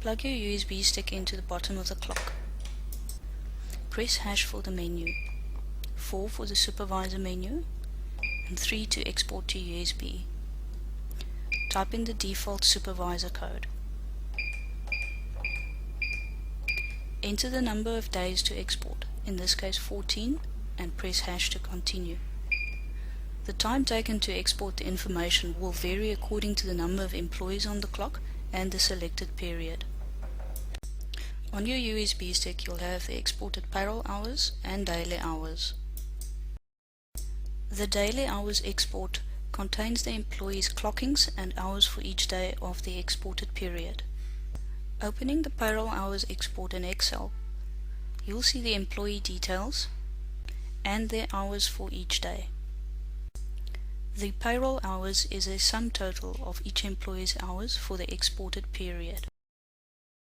Plug your USB stick into the bottom of the clock. Press hash for the menu, 4 for the supervisor menu, and 3 to export to USB. Type in the default supervisor code. Enter the number of days to export, in this case 14, and press hash to continue. The time taken to export the information will vary according to the number of employees on the clock and the selected period. On your USB stick you'll have the exported payroll hours and daily hours. The daily hours export contains the employees' clockings and hours for each day of the exported period. Opening the payroll hours export in Excel, you'll see the employee details and their hours for each day. The payroll hours is a sum total of each employee's hours for the exported period.